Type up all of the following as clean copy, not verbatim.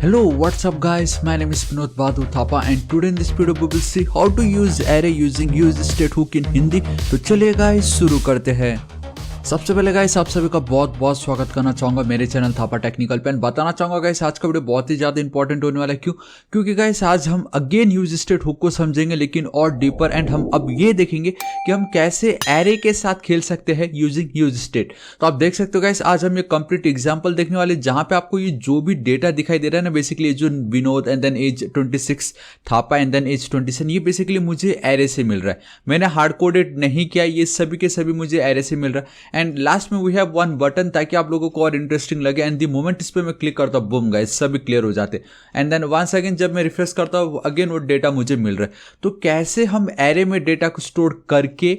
Hello, what's up guys? My name is Vinod Badhu Thapa and today in this video we will see how to use array using use state hook in Hindi। तो चलिए guys शुरू करते हैं। सबसे पहले guys आप सभी का बहुत बहुत स्वागत करना चाहूंगा मेरे चैनल थापा टेक्निकल पे। बताना चाहूंगा गाइस आज का वीडियो बहुत ही ज्यादा इंपॉर्टेंट होने वाला है। क्योंकि गाइस आज हम अगेन यूज स्टेट हुक को समझेंगे लेकिन और डीपर, एंड हम अब ये देखेंगे कि हम कैसे एरे के साथ खेल सकते हैं यूजिंग यूज स्टेट। तो आप देख सकते हो गाइस आज हम ये कंप्लीट एग्जाम्पल देखने वाले जहां पे आपको ये जो भी डेटा दिखाई दे रहा है ना, बेसिकली जो Vinod and then age 26 Thapa and then age 27, ये बेसिकली मुझे एरे से मिल रहा है। मैंने हार्ड कोडेड नहीं किया, ये सभी के सभी मुझे एरे से मिल रहा है। एंड लास्ट में वी हैव वन बटन ताकि आप लोगों को और इंटरेस्टिंग लगे। एंड द मोमेंट इस पे मैं क्लिक करता हूँ, बूम गाइस सभी क्लियर हो जाते। एंड देन वंस अगेन जब मैं रिफ्रेश करता हूँ अगेन वो डेटा मुझे मिल रहा है। तो कैसे हम एरे में डेटा को स्टोर करके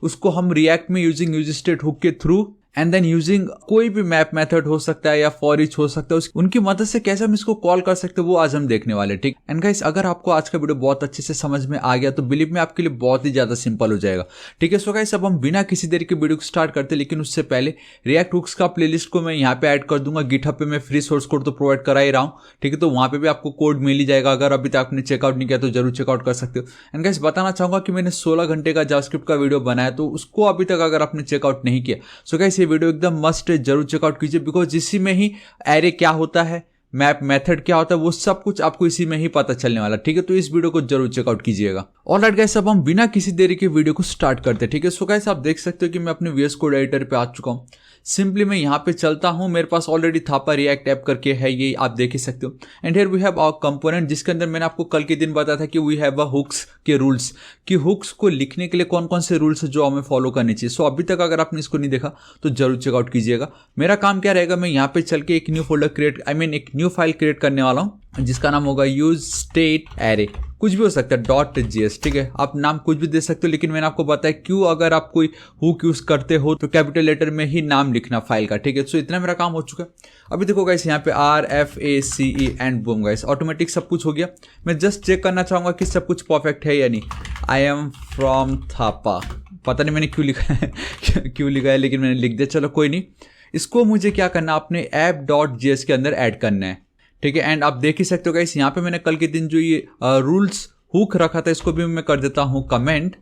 उसको हम रिएक्ट में यूजिंग यूज स्टेट हुक के थ्रू एंड देन यूजिंग कोई भी मैप मेथड हो सकता है या फॉर ईच हो सकता है, उनकी मदद से कैसे हम इसको कॉल कर सकते हैं वो आज हम देखने वाले। ठीक। एंड गाइस अगर आपको आज का वीडियो बहुत अच्छे से समझ में आ गया तो बिलीव में आपके लिए बहुत ही ज्यादा सिंपल हो जाएगा। ठीक है। सो गाइस अब हम बिना किसी देरी के वीडियो को स्टार्ट करते, लेकिन उससे पहले रिएक्ट हुक्स का प्लेलिस्ट को मैं यहाँ पे ऐड कर दूंगा। गिटहब पे मैं फ्री सोर्स कोड तो प्रोवाइड करा ही रहा हूँ। ठीक है। तो वहां पे भी आपको कोड मिल ही जाएगा। अगर अभी तक आपने चेकआउट नहीं किया तो जरूर चेकआउट कर सकते हो। एंड गाइस बताना चाहूंगा कि मैंने 16 घंटे का जावास्क्रिप्ट का वीडियो बनाया, तो उसको अभी तक अगर आपने चेकआउट नहीं किया सो गाइस ये वीडियो एकदम मस्ट जरूर चेकआउट कीजिए, बिकॉज इसी में ही एरे क्या होता है, मैप मेथड क्या होता है, वो सब कुछ आपको इसी में ही पता चलने वाला। ठीक है। तो इस वीडियो को जरूर चेकआउट कीजिएगा। ऑलराइट गाइस अब हम बिना किसी देरी के वीडियो को स्टार्ट करते हैं। ठीक है। सो गाइस आप देख सकते हो कि मैं अपने VS कोड एडिटर पे आ चुका हूं। सिंपली मैं यहाँ पे चलता हूँ, मेरे पास ऑलरेडी थापा रिएक्ट ऐप करके है, ये आप देख ही सकते हो। And here we have our component, जिसके अंदर मैंने आपको कल के दिन बताया था कि वी हैव अ हुक्स के रूल्स, कि हुक्स को लिखने के लिए कौन कौन से रूल्स है जो हमें फॉलो करने चाहिए। सो अभी तक अगर आपने इसको नहीं देखा तो जरूर चेकआउट कीजिएगा। मेरा काम क्या रहेगा, मैं यहाँ पे चल के एक न्यू फोल्डर क्रिएट एक न्यू फाइल क्रिएट करने वाला हूँ जिसका नाम होगा यूज स्टेट एरे, कुछ भी हो सकता है .js। ठीक है। आप नाम कुछ भी दे सकते हो, लेकिन मैंने आपको बताया क्यों अगर आप कोई हुक यूज करते हो तो कैपिटल लेटर में ही नाम लिखना फाइल का। ठीक है। सो इतना मेरा काम हो चुका है। अभी देखो गाइस यहाँ पे RFACE and boom guys automatic सब कुछ हो गया। मैं जस्ट चेक करना चाहूंगा कि सब कुछ परफेक्ट है या नहीं। आई एम फ्रॉम थापा, पता नहीं मैंने क्यों लिखा है क्यों लिखा है, लेकिन मैंने लिख दिया। चलो कोई नहीं। इसको मुझे क्या करना, अपने app.js के अंदर ऐड करना है। ठीक है। एंड आप देख ही सकते हो गाइस यहाँ पे मैंने कल के दिन जो ये रूल्स हुक रखा था इसको भी मैं कर देता हूँ कमेंट।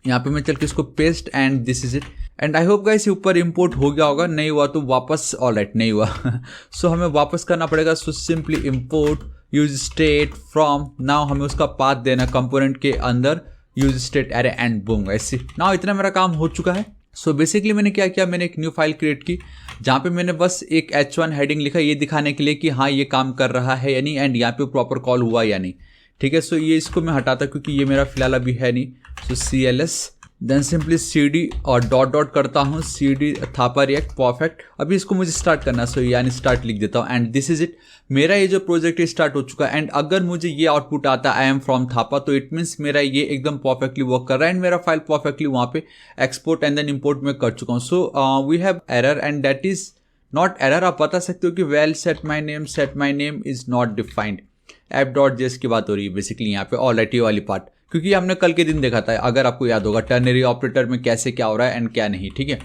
यहाँ पे मैं चल के इसको paste and this is it. And I hope guys ये ऊपर इंपोर्ट हो गया होगा, नहीं हुआ तो वापस, ऑलराइट नहीं हुआ सो हमें वापस करना पड़ेगा। So simply import use state from, now हमें उसका पाथ देना कंपोनेंट के अंदर use state array and boom guys. Now इतना मेरा काम हो चुका है। सो बेसिकली मैंने क्या किया, मैंने एक न्यू फाइल क्रिएट की जहाँ पे मैंने बस एक H1 हेडिंग लिखा, ये दिखाने के लिए कि हाँ ये काम कर रहा है या नहीं, एंड यहाँ पे प्रॉपर कॉल हुआ या नहीं। ठीक है। सो ये इसको मैं हटाता क्योंकि ये मेरा फिलहाल अभी है नहीं। सो CLS देन सिंपली CD और डॉट करता हूँ, CD थापा रिएक्ट परफेक्ट। अभी इसको मुझे स्टार्ट करना है, सो यानी स्टार्ट लिख देता हूँ एंड दिस इज इट। मेरा ये जो प्रोजेक्ट है स्टार्ट हो चुका है। एंड अगर मुझे ये आउटपुट आता है आई एम फ्रॉम थापा, तो इट मीन्स मेरा ये एकदम परफेक्टली वर्क कर रहा है एंड मेरा फाइल परफेक्टली वहाँ पे एक्सपोर्ट एंड देन इम्पोर्ट में कर चुका हूँ। So we have error and that is not error. आप बता सकते हो कि well set my name is not defined. app.js की बात हो रही है बेसिकली यहाँ पे, ऑलराइट ये वाली पार्ट, क्योंकि हमने कल के दिन देखा था, अगर आपको याद होगा टर्नरी ऑपरेटर में कैसे क्या हो रहा है एंड क्या नहीं। ठीक है।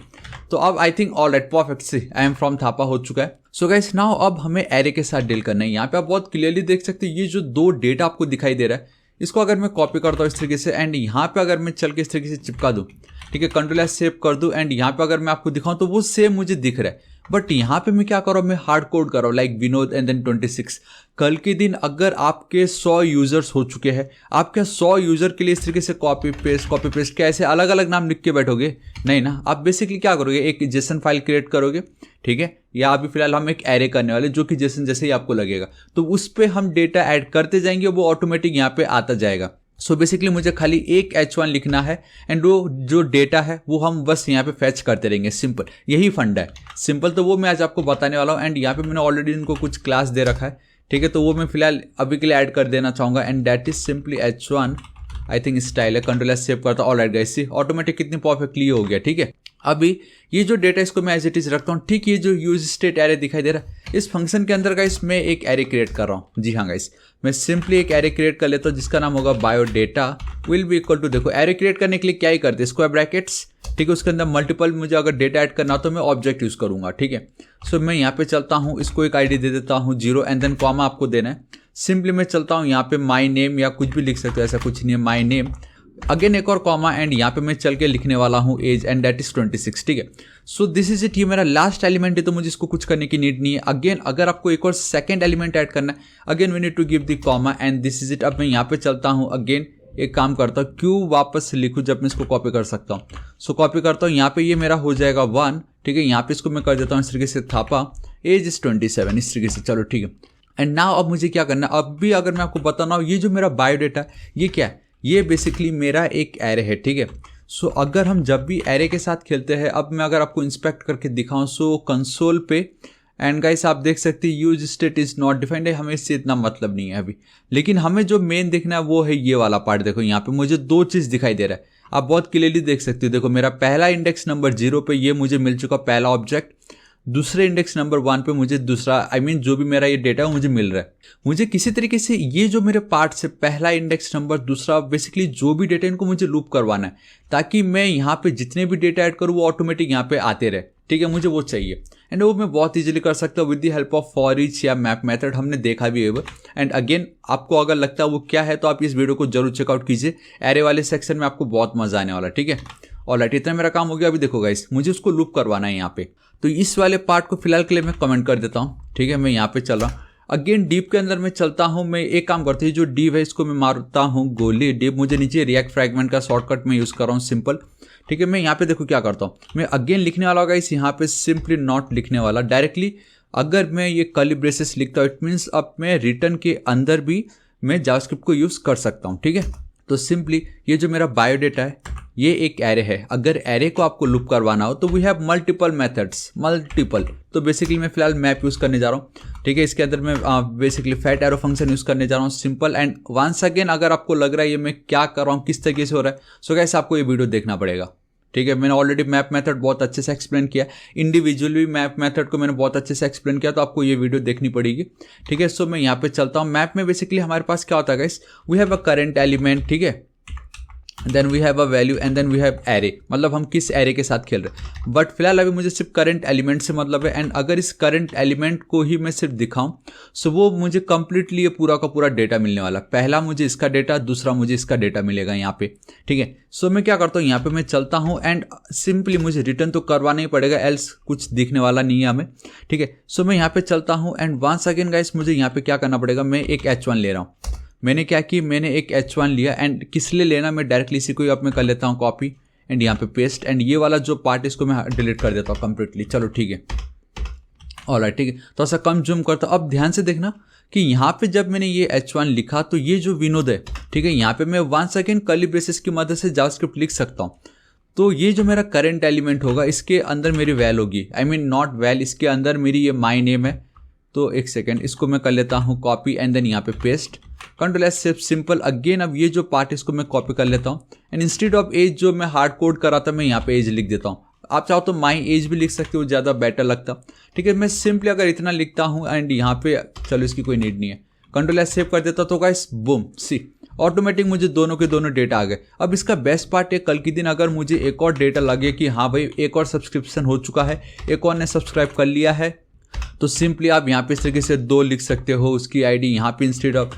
तो अब आई थिंक ऑलराइट परफेक्ट से आई एम फ्रॉम थापा हो चुका है। सो गाइस नाउ अब हमें एरे के साथ डील करना है। यहाँ पे आप बहुत क्लियरली देख सकते हो ये जो दो डेटा आपको दिखाई दे रहा है, इसको अगर मैं कॉपी करता हूँ इस तरीके से एंड यहाँ पे अगर मैं चल के इस तरीके से चिपका दूँ, ठीक है, Ctrl+S सेव कर दूँ एंड यहाँ पे अगर मैं आपको दिखाऊँ तो वो सेम मुझे दिख रहा है। बट यहाँ पे मैं क्या कर रहा हूँ, मैं हार्ड कोड कर रहा हूँ लाइक विनोद एंड देन 26। कल के दिन अगर आपके 100 यूजर्स हो चुके हैं, आप क्या 100 यूजर के लिए इस तरीके से कॉपी पेस्ट क्या ऐसे अलग अलग नाम लिख के बैठोगे? नहीं ना। आप बेसिकली क्या करोगे, एक जेसन फाइल क्रिएट करोगे। ठीक है। या अभी फिलहाल हम एक एरे करने वाले जो कि जेसन जैसे ही आपको लगेगा, तो उस पर हम डेटा ऐड करते जाएंगे, वो ऑटोमेटिक यहाँ पे आता जाएगा। सो बेसिकली मुझे खाली एक H1 लिखना है एंड वो जो डेटा है वो हम बस यहाँ पे फैच करते रहेंगे। सिंपल यही फंडा है। सिंपल तो वो मैं आज आपको बताने वाला हूँ। एंड यहाँ पे मैंने ऑलरेडी इनको कुछ क्लास दे रखा है। ठीक है। तो वो मैं फिलहाल अभी के लिए ऐड कर देना चाहूँगा and that is simply H1 I think style है। Ctrl+S सेव करता हूँ। ऑलराइट गाइस सी ऑटोमेटिक कितनी परफेक्टली हो गया। ठीक है। अभी ये जो डेटा इसको मैं एज इट इज रखता हूँ। ठीक। ये जो यूज स्टेट एरे दिखाई दे रहा है इस फंक्शन के अंदर गाइस मैं एक एरे क्रिएट कर रहा हूँ। जी हाँ गाइस, मैं सिंपली एक एरे क्रिएट कर लेता हूँ जिसका नाम होगा biodata will be equal to, देखो एरे क्रिएट करने के लिए क्या ही करते हैं, स्क्वायर ब्रैकेट्स, ठीक है, उसके अंदर मल्टीपल मुझे अगर डेटा ऐड करना हो तो मैं ऑब्जेक्ट यूज़ करूँगा, ठीक है। सो मैं यहाँ पे चलता हूँ, इसको एक आईडी दे देता हूँ 0 एंड देन कॉमा आपको देना है। सिंपली मैं चलता हूँ यहाँ पे माई नेम या कुछ भी लिख सकते हो, ऐसा कुछ नहीं है, माई नेम, अगेन एक और कॉमा एंड यहाँ पे मैं चल के लिखने वाला हूँ एज एंड दैट इज 26, ठीक है। सो दिस इज इट, ये मेरा लास्ट एलिमेंट है तो मुझे इसको कुछ करने की नीड नहीं है। अगेन अगर आपको एक और सेकंड एलिमेंट ऐड करना है, again we need to give the comma and this is it. अब मैं यहाँ पे चलता हूँ, अगेन एक काम करता हूँ, क्यों वापस से लिखूँ जब मैं इसको कॉपी कर सकता हूँ। सो कॉपी करता हूँ, यहाँ पे ये मेरा हो जाएगा 1, ठीक है। यहाँ पे इसको मैं कर देता हूँ इस तरीके से, थापा एज इज 27, इस तरीके से, चलो ठीक है। एंड नाउ अब मुझे क्या करना है, अब भी अगर मैं आपको बताना हूँ, ये जो मेरा बायोडेटा ये क्या है, ये बेसिकली मेरा एक एरे है, ठीक है। सो अगर हम जब भी एरे के साथ खेलते हैं, अब मैं अगर आपको इंस्पेक्ट करके दिखाऊं, सो कंसोल पे एंड गाइस आप देख सकते हैं use state is not defined है, हमें इससे इतना मतलब नहीं है अभी, लेकिन हमें जो मेन देखना है वो है ये वाला पार्ट। देखो यहाँ पे मुझे 2 चीज़ दिखाई दे रहा है, आप बहुत क्लियरली देख सकते हो। देखो मेरा पहला इंडेक्स नंबर 0 पे ये मुझे मिल चुका पहला ऑब्जेक्ट, दूसरे इंडेक्स नंबर 1 पे मुझे दूसरा, जो भी मेरा ये डेटा है मुझे मिल रहा है। मुझे किसी तरीके से ये जो मेरे पार्ट से पहला इंडेक्स नंबर, दूसरा, बेसिकली जो भी डेटा इनको मुझे लूप करवाना है, ताकि मैं यहाँ पे जितने भी डेटा ऐड करूँ वो ऑटोमेटिक यहाँ पे आते रहे, ठीक है, मुझे वो चाहिए। एंड वो मैं बहुत इजीली कर सकता हूँ with the help of for each या मैप मेथड, हमने देखा भी है वो। एंड अगेन आपको अगर लगता है वो क्या है तो आप इस वीडियो को जरूर चेकआउट कीजिए, एरे वाले सेक्शन में आपको बहुत मजा आने वाला, ठीक है। ऑलराइट, इतना मेरा काम हो गया। अभी देखो गाइस, मुझे उसको लूप करवाना है यहाँ पे, तो इस वाले पार्ट को फिलहाल के लिए मैं कमेंट कर देता हूँ, ठीक है। मैं यहाँ पे चल रहा हूँ, अगेन डीप के अंदर मैं चलता हूँ। मैं एक काम करती हूँ, जो डीप है इसको मैं मारता हूँ गोली, डीप मुझे नीचे रिएक्ट फ्रैगमेंट का शॉर्टकट में यूज़ कर रहा हूँ, सिंपल, ठीक है। मैं यहाँ पे देखो क्या करता हूँ, मैं अगेन लिखने वाला होगा इस यहाँ पे सिंपली नॉट लिखने वाला डायरेक्टली। अगर मैं ये कर्ली ब्रेसेस लिखता हूँ, इट मीन्स अब मैं रिटर्न के अंदर भी मैं जावास्क्रिप्ट को यूज़ कर सकता हूँ, ठीक है। तो सिंपली ये जो मेरा बायोडेटा है ये एक एरे है। अगर एरे को आपको लूप करवाना हो तो we have multiple methods, multiple. तो बेसिकली मैं फिलहाल मैप यूज़ करने जा रहा हूँ, ठीक है। इसके अंदर मैं basically fat arrow function use करने जा रहा हूँ, सिंपल। एंड वंस अगेन अगर आपको लग रहा है ये मैं क्या कर रहा हूँ, किस तरीके से हो रहा है, सो गाइस आपको ये वीडियो देखना पड़ेगा, ठीक है। मैंने ऑलरेडी मैप मेथड बहुत अच्छे से एक्सप्लेन किया, इंडिविजुअली मैप मेथड को मैंने बहुत अच्छे से एक्सप्लेन किया, तो आपको ये वीडियो देखनी पड़ेगी, ठीक है। सो मैं यहाँ पे चलता हूँ। मैप में बेसिकली हमारे पास क्या होता है guys, we have a current element, ठीक है, then we have a value and then we have array, मतलब हम किस एरे के साथ खेल रहे हैं। बट फिलहाल अभी मुझे सिर्फ करंट एलिमेंट से मतलब है। एंड अगर इस करंट एलिमेंट को ही मैं सिर्फ दिखाऊं, सो वो मुझे कंप्लीटली ये पूरा का पूरा डेटा मिलने वाला। पहला मुझे इसका डेटा, दूसरा मुझे इसका डेटा मिलेगा यहाँ पे, ठीक है। सो मैं क्या करता हूँ, यहाँ पे मैं चलता हूँ एंड सिंपली मुझे रिटर्न तो करवाना ही पड़ेगा, एल्स कुछ दिखने वाला नहीं है हमें, ठीक है। सो मैं यहाँ पे चलता हूँ एंड वंस अगेन गाइस मुझे यहाँ पे क्या करना पड़ेगा, मैं एक H1 ले रहा हूँ। मैंने क्या कि मैंने एक H1 लिया एंड किस लिए लेना, मैं डायरेक्टली इसी को ही अब मैं कर लेता हूँ कॉपी एंड यहाँ पे पेस्ट। एंड ये वाला जो पार्ट इसको मैं डिलीट कर देता हूँ कंप्लीटली, चलो ठीक है, ऑलराइट, ठीक है। तो ऐसा कम जूम करता हूँ। अब ध्यान से देखना कि यहाँ पे जब मैंने ये H1 लिखा तो ये जो विनोद है, ठीक है, यहाँ पे मैं वंस अगेन कर्ली ब्रेसेस की मदद से जावास्क्रिप्ट लिख सकता हूँ। तो ये जो मेरा करंट एलिमेंट होगा इसके अंदर मेरी वैल होगी, आई मीन नॉट वैल, इसके अंदर मेरी ये माई नेम है। तो एक सेकेंड, इसको मैं कर लेता हूँ कॉपी एंड देन यहाँ पे paste, control S, simple. Again अब ये जो पार्ट इसको मैं कॉपी कर लेता हूँ एंड इंस्टेड ऑफ एज जो मैं हार्ड कोड करा था मैं यहाँ पे एज लिख देता हूँ। आप चाहो तो माई एज भी लिख सकते हो, ज़्यादा बेटर लगता, ठीक है। मैं सिंपली अगर इतना लिखता हूँ एंड यहाँ पे, चलो इसकी कोई नीड नहीं है, कंट्रोल एस सेव कर देता तो गाइस बूम, सी ऑटोमेटिक मुझे दोनों के दोनों डेटा आ गए। अब इसका बेस्ट पार्ट है, कल के दिन अगर मुझे एक और डेटा लगे कि हाँ भाई एक और सब्सक्रिप्शन हो चुका है, एक और ने सब्सक्राइब कर लिया है, तो सिंपली आप यहाँ पे इस तरीके से 2 लिख सकते हो, उसकी आईडी यहाँ पे instead of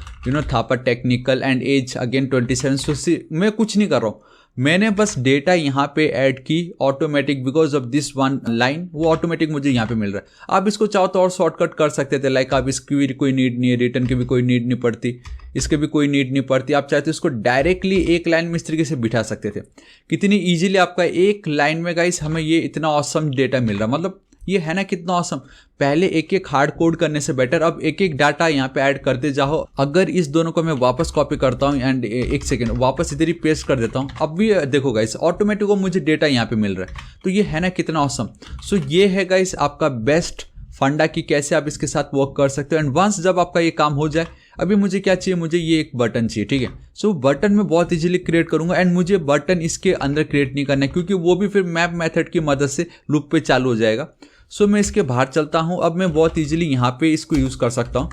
Thapa technical and age again 27। So मैं कुछ नहीं कर रहा हूँ, मैंने बस डेटा यहाँ पे ऐड की automatic, because of this one line वो ऑटोमेटिक मुझे यहाँ पे मिल रहा है। आप इसको चाहो तो और शॉर्टकट कर सकते थे, लाइक आप इसकी भी कोई नीड नहीं है, रिटर्न की भी कोई नीड नहीं पड़ती, इसके भी कोई नीड नहीं पड़ती। आप चाहते इसको डायरेक्टली एक लाइन में इस तरीके से बिठा सकते थे। कितनी ईजिली आपका एक लाइन में गाइस हमें ये इतना ऑसम डेटा मिल रहा, मतलब ये है ना कितना ऑसम। पहले एक एक हार्ड कोड करने से बेटर अब एक एक डाटा यहाँ पे ऐड करते जाओ। अगर इस दोनों को मैं वापस कॉपी करता हूँ एंड एक सेकेंड वापस इधर ही पेस्ट कर देता हूँ, अब भी देखो गाइस ऑटोमेटिक वो मुझे डेटा यहाँ पे मिल रहा है। तो ये है ना कितना ऑसम। सो ये है गाइस आपका बेस्ट फंडा की कैसे आप इसके साथ वर्क कर सकते हो। एंड वंस जब आपका ये काम हो जाए, अभी मुझे क्या चाहिए, मुझे ये एक बटन चाहिए, ठीक है। सो बटन मैं बहुत इजीली क्रिएट करूंगा एंड मुझे बटन इसके अंदर क्रिएट नहीं करना है क्योंकि वो भी फिर मैप मेथड की मदद से लूप पे चालू हो जाएगा। सो मैं इसके बाहर चलता हूँ। अब मैं बहुत ईजिली यहाँ पे इसको यूज़ कर सकता हूँ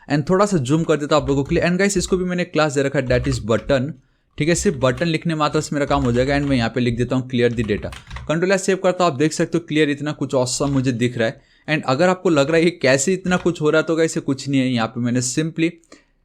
एंड थोड़ा सा जूम कर देता हूँ आप लोगों के लिए। एंड गाइस इसको भी मैंने क्लास दे रखा है, दैट इज बटन। ठीक है, सिर्फ बटन लिखने मात्र से मेरा काम हो जाएगा। एंड मैं यहाँ पे लिख देता हूँ clear the data. Control S save करता हूँ, आप देख सकते हो क्लियर इतना कुछ ऑसम मुझे दिख रहा है। एंड अगर आपको लग रहा है ये कैसे इतना कुछ हो रहा है, तो गाइस कुछ नहीं है, यहाँ पे मैंने सिंपली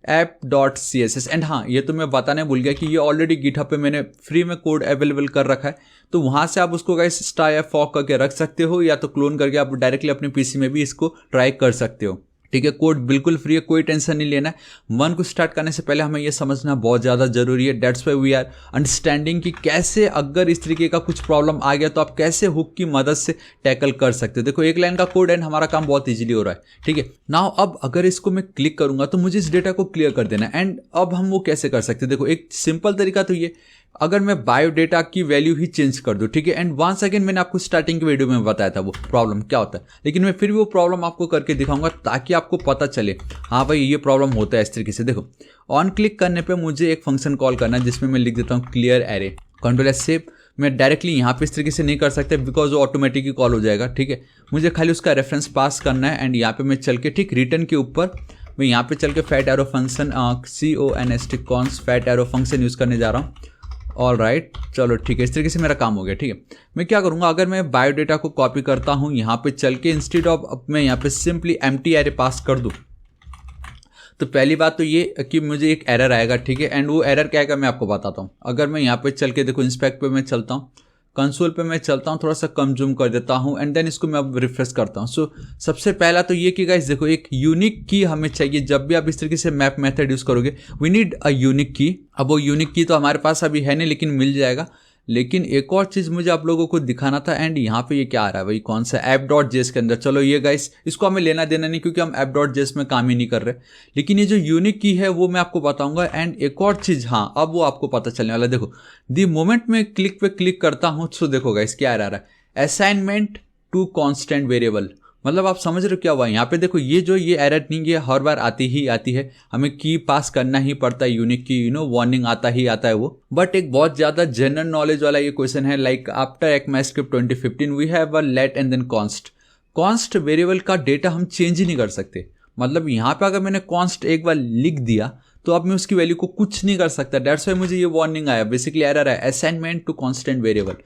app.css। एंड हाँ, ये तो मैं बताने भूल गया कि ये ऑलरेडी गिटहब पे मैंने फ्री में कोड अवेलेबल कर रखा है, तो वहाँ से आप उसको गाइस स्टार या फॉक करके रख सकते हो, या तो क्लोन करके आप डायरेक्टली अपने पीसी में भी इसको ट्राई कर सकते हो। ठीक है, कोड बिल्कुल फ्री है, कोई टेंशन नहीं लेना है। वन को स्टार्ट करने से पहले हमें ये समझना बहुत ज़्यादा जरूरी है। That's why we are understanding कि कैसे अगर इस तरीके का कुछ प्रॉब्लम आ गया तो आप कैसे हुक की मदद से टैकल कर सकते हो। देखो एक लाइन का कोड एंड हमारा काम बहुत ईजिली हो रहा है। ठीक है, नाउ अब अगर इसको मैं क्लिक करूंगा तो मुझे इस डेटा को क्लियर कर देना है। एंड अब हम वो कैसे कर सकते हैं, देखो एक सिंपल तरीका तो ये, अगर मैं बायोडेटा की वैल्यू ही चेंज कर दूं। ठीक है, एंड वंस अगेन मैंने आपको स्टार्टिंग के वीडियो में बताया था वो प्रॉब्लम क्या होता है, लेकिन मैं फिर भी वो प्रॉब्लम आपको करके दिखाऊंगा ताकि आपको पता चले हाँ भाई ये प्रॉब्लम होता है इस तरीके से। देखो ऑन क्लिक करने पे मुझे एक फंक्शन कॉल करना है जिसमें मैं लिख देता हूँ clear array. Control S save. मैं डायरेक्टली यहाँ पे इस तरीके से नहीं कर सकते बिकॉज वो ऑटोमेटिकली कॉल हो जाएगा। ठीक है, मुझे खाली उसका रेफरेंस पास करना है। एंड यहाँ पे मैं चल के ठीक रिटर्न के ऊपर मैं यहाँ पे चल के fat arrow function CONST cons fat arrow function use करने जा रहा हूँ। ऑल राइट, चलो ठीक है, इस तरीके से मेरा काम हो गया। ठीक है, मैं क्या करूँगा, अगर मैं बायोडेटा को कॉपी करता हूँ यहाँ पे चल के, इंस्टेड ऑफ मैं यहाँ पे सिंपली एम्प्टी एरे पास कर दूँ, तो पहली बात तो ये कि मुझे एक एरर आएगा। ठीक है, एंड वो एरर क्या आएगा मैं आपको बताता हूँ। अगर मैं यहाँ पे चल के देखो इंस्पेक्ट पे मैं चलता हूँ, कंसोल पे मैं चलता हूँ, थोड़ा सा कम जूम कर देता हूँ एंड देन इसको मैं अब रिफ्रेश करता हूँ। सो सबसे पहला तो ये कि गाइस देखो एक यूनिक की हमें चाहिए। जब भी आप इस तरीके से मैप मेथड यूज़ करोगे वी नीड अ यूनिक की। अब वो यूनिक की तो हमारे पास अभी है नहीं, लेकिन मिल जाएगा। लेकिन एक और चीज़ मुझे आप लोगों को दिखाना था। एंड यहाँ पे ये क्या आ रहा है भाई, कौन सा app.js के अंदर। चलो ये गाइस इसको हमें लेना देना नहीं क्योंकि हम app.js में काम ही नहीं कर रहे, लेकिन ये जो यूनिक की है वो मैं आपको बताऊंगा। एंड एक और चीज़, हाँ अब वो आपको पता चलने वाला है। देखो दी मोमेंट में क्लिक पे क्लिक करता हूँ तो देखो गाइस क्या आ रहा है, असाइनमेंट टू कॉन्स्टेंट वेरिएबल। मतलब आप समझ रहे हो क्या हुआ यहाँ पे। देखो ये जो ये एरर नहीं, ये हर बार आती ही आती है, हमें की पास करना ही पड़ता है यूनिक की, वार्निंग आता ही आता है वो। बट एक बहुत ज्यादा जनरल नॉलेज वाला ये क्वेश्चन है, like after ECMAScript 2015 we have a let and then const variable का डेटा हम चेंज ही नहीं कर सकते। मतलब यहाँ पे अगर मैंने कॉन्स्ट एक बार लिख दिया तो अब मैं उसकी वैल्यू को कुछ नहीं कर सकता। दैट्स वाई मुझे ये वार्निंग आया, बेसिकली एरर है असाइनमेंट टू कॉन्स्टेंट वेरिएबल।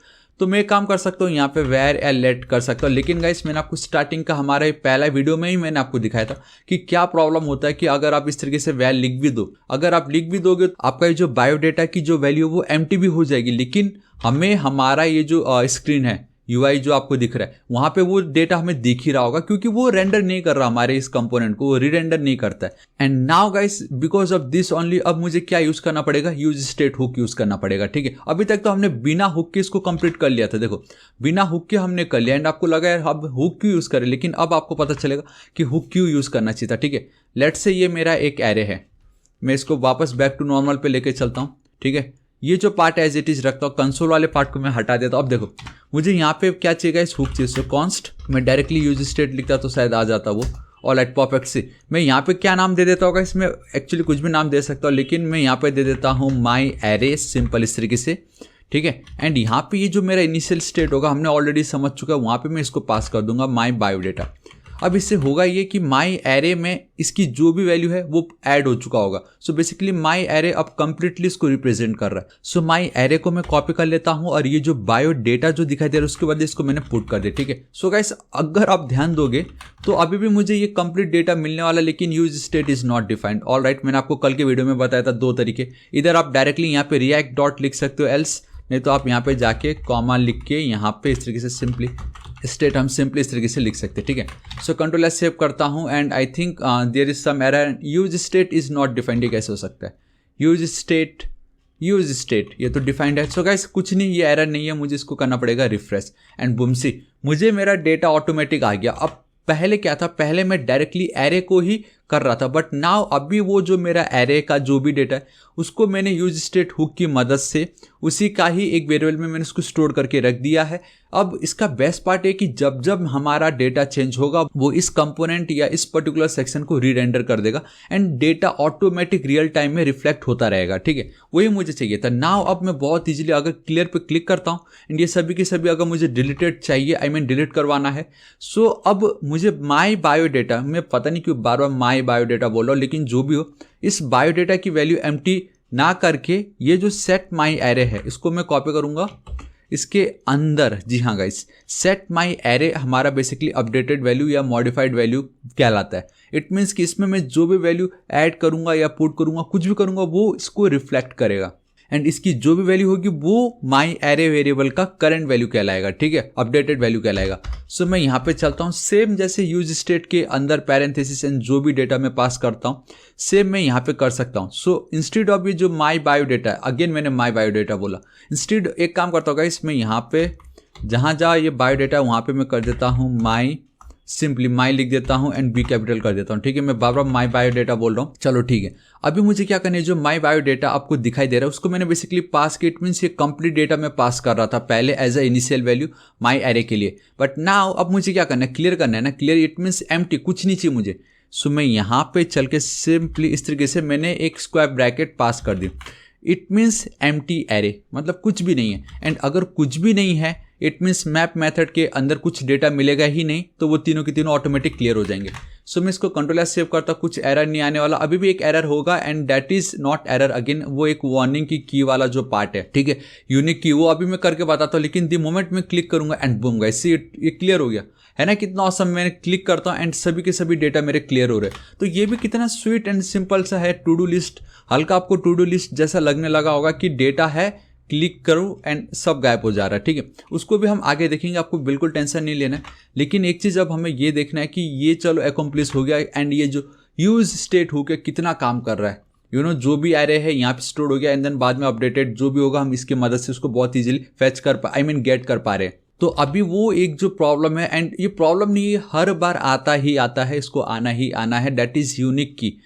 तो मैं एक काम कर सकता हूँ यहाँ पे वेयर या लेट कर सकता हूँ। लेकिन गाइस मैंने आपको स्टार्टिंग का हमारा पहला वीडियो में ही मैंने आपको दिखाया था कि क्या प्रॉब्लम होता है कि अगर आप इस तरीके से वेयर लिख भी दो, अगर आप लिख भी दोगे तो आपका ये जो बायोडेटा की जो वैल्यू वो एम्प्टी भी हो जाएगी, लेकिन हमें हमारा ये जो स्क्रीन है UI जो आपको दिख रहा है वहां पे वो डेटा हमें दिख ही रहा होगा क्योंकि वो रेंडर नहीं कर रहा हमारे इस कंपोनेंट को, वो रीरेंडर नहीं करता है। And now guys because of this only अब मुझे क्या यूज करना पड़ेगा, यूज स्टेट हुक यूज करना पड़ेगा। ठीक है, अभी तक तो हमने बिना हुक के इसको कंप्लीट कर लिया था। देखो बिना हुक के हमने कर लिया एंड आपको लगा यार अब हुक क्यों यूज करें, लेकिन अब आपको पता चलेगा कि हुक क्यों यूज करना चाहिए था। ठीक है, लेट्स से ये मेरा एक एरे है, मैं इसको वापस बैक टू नॉर्मल पे लेके चलता हूँ। ठीक है, ये जो पार्ट एज इट इज रखता हूँ, कंसोल वाले पार्ट को मैं हटा देता हूँ। अब देखो मुझे यहाँ पे क्या चाहिए, इस हुक चाहिए। सो कॉन्स्ट मैं डायरेक्टली यूज स्टेट लिखता तो शायद आ जाता वो। ऑल एट परफेक्ट से मैं यहाँ पे क्या नाम दे देता होगा, इसमें एक्चुअली कुछ भी नाम दे सकता हूँ, लेकिन मैं यहाँ पे दे देता हूँ माई एरे, सिंपल इस तरीके से। ठीक है, एंड यहाँ पे ये जो मेरा इनिशियल स्टेट होगा हमने ऑलरेडी समझ चुका है, वहाँ पे मैं इसको पास कर दूंगा माई बायोडेटा। अब इससे होगा ये कि माई एरे में इसकी जो भी वैल्यू है वो ऐड हो चुका होगा। सो बेसिकली माई एरे अब कंप्लीटली इसको रिप्रेजेंट कर रहा है। सो माई एरे को मैं कॉपी कर लेता हूं और ये जो बायो डेटा जो दिखाई दे रहा है उसके बाद इसको मैंने पुट कर दिया। ठीक है, सो गाइस अगर आप ध्यान दोगे तो अभी भी मुझे ये कंप्लीट डेटा मिलने वाला, लेकिन use state is not defined. All right, मैंने आपको कल के वीडियो में बताया था दो तरीके, इधर आप डायरेक्टली यहाँ पे रिएक्ट डॉट लिख सकते हो, एल्स नहीं तो आप यहाँ पे जाके कॉमा लिख के यहाँ पे इस तरीके से सिंपली स्टेट हम सिंपली इस तरीके से लिख सकते हैं। ठीक है, सो कंट्रोल एस सेव करता हूँ and I think there is some error, use state is not defined. ये कैसे हो सकता है, यूज स्टेट ये तो डिफाइंड है। सो गाइस कुछ नहीं, ये एरर नहीं है, मुझे इसको करना पड़ेगा रिफ्रेश एंड बुमसी मुझे मेरा डेटा ऑटोमेटिक आ गया। अब पहले क्या था, पहले मैं डायरेक्टली एरे को ही कर रहा था, बट नाउ अभी वो जो मेरा एरे का जो भी डेटा है उसको मैंने यूज स्टेट हुक की मदद से उसी का ही एक वेरिएबल में मैंने उसको स्टोर करके रख दिया है। अब इसका बेस्ट पार्ट है कि जब जब हमारा डेटा चेंज होगा वो इस कंपोनेंट या इस पर्टिकुलर सेक्शन को रीरेंडर कर देगा and data automatic real time में रिफ्लेक्ट होता रहेगा। ठीक है, वही मुझे चाहिए था। नाउ अब मैं बहुत इजीली अगर क्लियर पे क्लिक करता हूँ एंड ये सभी के सभी अगर मुझे डिलीटेड चाहिए, आई मीन डिलीट करवाना है, सो अब मुझे माई बायोडेटा, मैं पता नहीं क्यों बार बार माई बायोडेटा बोल रहा हूँ, लेकिन जो भी हो इस बायोडेटा की वैल्यू एम्प्टी ना करके ये जो सेट माई एरे है इसको मैं कॉपी करूंगा इसके अंदर। जी हाँ गाइस, सेट माई एरे हमारा बेसिकली अपडेटेड वैल्यू या मॉडिफाइड वैल्यू कहलाता है। इट मीन्स कि इसमें मैं जो भी वैल्यू ऐड करूंगा या पुट करूंगा, कुछ भी करूंगा, वो इसको रिफ्लेक्ट करेगा एंड इसकी जो भी वैल्यू होगी वो माई एरे वेरिएबल का करंट वैल्यू कहलाएगा। ठीक है, अपडेटेड वैल्यू कहलाएगा। सो मैं यहाँ पे चलता हूँ, सेम जैसे यूज स्टेट के अंदर पैरेंथेसिस एंड जो भी डेटा मैं पास करता हूँ सेम मैं यहाँ पे कर सकता हूँ। सो इंस्टेड ऑफ ये जो माई बायोडेटा, अगेन मैंने माई बायोडेटा बोला, इंस्टेड एक काम करता होगा इसमें, यहाँ पे जहाँ ये बायोडेटा वहाँ पे मैं कर देता हूँ माई, सिंपली माई लिख देता हूँ एंड बी कैपिटल कर देता हूँ। ठीक है, मैं बार बार माई बायोडेटा बोल रहा हूँ। चलो ठीक है, अभी मुझे क्या करना है, जो माई बायोडेटा आपको दिखाई दे रहा है उसको मैंने बेसिकली पास किया। इट मीन्स ये कंप्लीट डेटा मैं पास कर रहा था पहले as a initial value my array के लिए, बट नाउ अब मुझे क्या करना है, क्लियर करना है ना। क्लियर इट मीन्स एम्प्टी, कुछ नहीं चाहिए मुझे। सो मैं यहाँ पे चल के सिंपली इस तरीके से मैंने एक स्क्वायर ब्रैकेट पास कर दी। इट मीन्स एम्प्टी एरे, मतलब कुछ भी नहीं है। एंड अगर कुछ भी नहीं है इट मीन्स मैप मेथड के अंदर कुछ डेटा मिलेगा ही नहीं, तो वो तीनों के तीनों ऑटोमेटिक क्लियर हो जाएंगे। सो मैं इसको कंट्रोल एस सेव करता, कुछ एरर नहीं आने वाला। अभी भी एक एरर होगा and that is not error, again वो एक वार्निंग की वाला जो पार्ट है। ठीक है, यूनिक की वो अभी मैं करके बताता हूँ, लेकिन द मोमेंट मैं क्लिक करूंगा एंड बूम गाइस, ये क्लियर हो गया है ना। कितना ऑसम, मैंने क्लिक करता हूँ एंड सभी के सभी डेटा मेरे क्लियर हो रहे हैं। तो ये भी कितना स्वीट एंड सिंपल सा है। टू डू लिस्ट, हल्का आपको टू डू लिस्ट जैसा लगने लगा होगा कि डेटा है, क्लिक करूं एंड सब गायब हो जा रहा है। ठीक है, उसको भी हम आगे देखेंगे, आपको बिल्कुल टेंशन नहीं लेना है। लेकिन एक चीज़ अब हमें ये देखना है कि ये चलो अकम्प्लिश हो गया एंड ये जो यूज स्टेट हो गया कितना काम कर रहा है। यू नो जो भी एरे है यहाँ पे स्टोर हो गया एंड देन बाद में अपडेटेड जो भी होगा हम इसकी मदद से उसको बहुत ईजिली फेच कर आई मीन गेट कर पा रहे हैं। तो अभी वो एक जो प्रॉब्लम है, एंड ये प्रॉब्लम नहीं है, हर बार आता ही आता है, इसको आना ही आना है, दैट इज यूनिक की।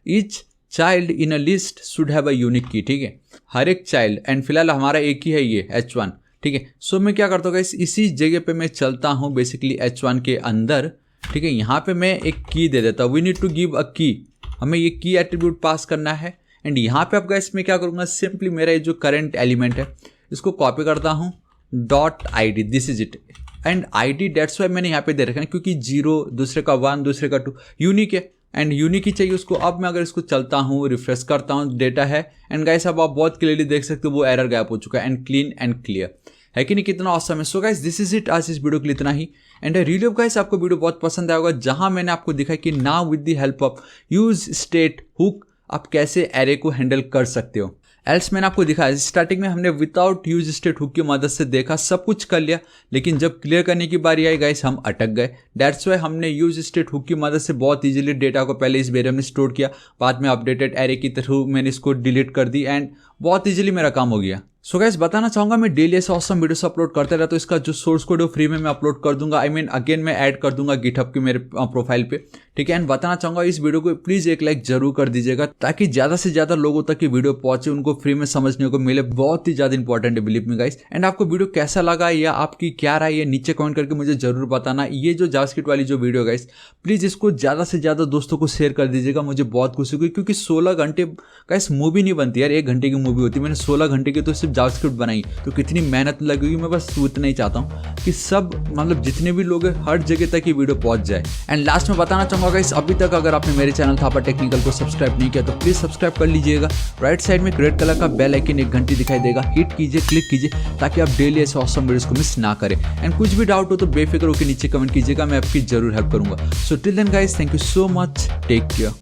Each child in a list should have a unique की। ठीक है, हर एक चाइल्ड, एंड फिलहाल हमारा एक ही है ये H1। ठीक है, सो मैं क्या करता हूँ इसी जगह पे मैं चलता हूँ बेसिकली H1 के अंदर। ठीक है, यहाँ पे मैं एक की दे देता हूँ, we need to give a key, हमें ये की एट्रीब्यूट पास करना है। एंड यहाँ पे अब गाइस मैं क्या करूँगा, सिंपली मेरा ये जो करंट एलिमेंट है इसको कॉपी करता हूँ, dot ID, this is it. And ID that's why मैंने यहाँ पे दे रखा है क्योंकि 0, दूसरे का 1, दूसरे का 2, यूनिक है एंड यूनिक ही चाहिए उसको। अब मैं अगर इसको चलता हूँ, रिफ्रेश करता हूँ, डेटा है एंड गाइस अब आप बहुत क्लियरली देख सकते हो वो एरर गायब हो चुका है एंड क्लीन एंड क्लियर है कि नहीं, कितना ऑसम है। So guys this is it, आज इस वीडियो के लिए इतना ही। And I really hope guys आपको वीडियो बहुत पसंद आया होगा, जहां मैंने आपको दिखाया कि now with the help of use state hook आप कैसे एरे को हैंडल कर सकते हो। एल्स मैंने आपको दिखाया स्टार्टिंग में हमने विदाउट यूज स्टेट हुक की मदद से देखा, सब कुछ कर लिया, लेकिन जब क्लियर करने की बारी आई गाइस हम अटक गए। दैट्स वाई हमने यूज स्टेट हुक की मदद से बहुत इजीली डेटा को पहले इस वेरिएबल में स्टोर किया, बाद में अपडेटेड एरे की थ्रू मैंने इसको डिलीट कर दी एंड बहुत इजीली मेरा काम हो गया। सो गाइस बताना चाहूंगा मैं डेली ऐसे ऑसम वीडियोस अपलोड करते रहता हूं, इसका जो सोर्स कोड है फ्री में मैं अपलोड कर दूंगा, आई मीन अगेन मैं ऐड कर दूंगा गिटहब के मेरे प्रोफाइल पे। ठीक है, एंड बताना चाहूंगा इस वीडियो को प्लीज एक लाइक जरूर कर दीजिएगा ताकि ज्यादा से ज्यादा लोगों तक ये वीडियो पहुंचे, उनको फ्री में समझने को मिले, बहुत ही ज्यादा इंपॉर्टेंट है बिलीव मी गाइस। एंड आपको वीडियो कैसा लगा या आपकी क्या राय है नीचे कमेंट करके मुझे जरूर बताना। ये जो जावास्क्रिप्ट वाली जो वीडियो गाइस प्लीज इसको ज्यादा से ज्यादा दोस्तों को शेयर कर दीजिएगा, मुझे बहुत खुशी हुई क्योंकि 16 घंटे गाइस मूवी नहीं बनती यार, 1 घंटे की मूवी होती है, मैंने 16 घंटे की तो सिर्फ जावास्क्रिप्ट बनाई, तो कितनी मेहनत लगेगी। मैं बस उतना ही चाहता हूँ कि सब मतलब जितने भी लोग हैं हर जगह तक ये वीडियो पहुंच जाए। एंड लास्ट में बताना चाहूंगा गाइस अभी तक अगर आपने मेरे चैनल थापा टेक्निकल को सब्सक्राइब नहीं किया तो प्लीज सब्सक्राइब कर लीजिएगा। राइट साइड में रेड कलर का बेल आइकन 1 घंटी दिखाई देगा, हिट कीजिए, क्लिक कीजिए ताकि आप डेली ऐसे ऑसम वीडियोस को मिस ना करें। एंड कुछ भी डाउट हो तो बेफिक्र होकर नीचे कमेंट कीजिएगा, मैं आपकी जरूर हेल्प करूंगा। So till then guys, thank you so much, take care.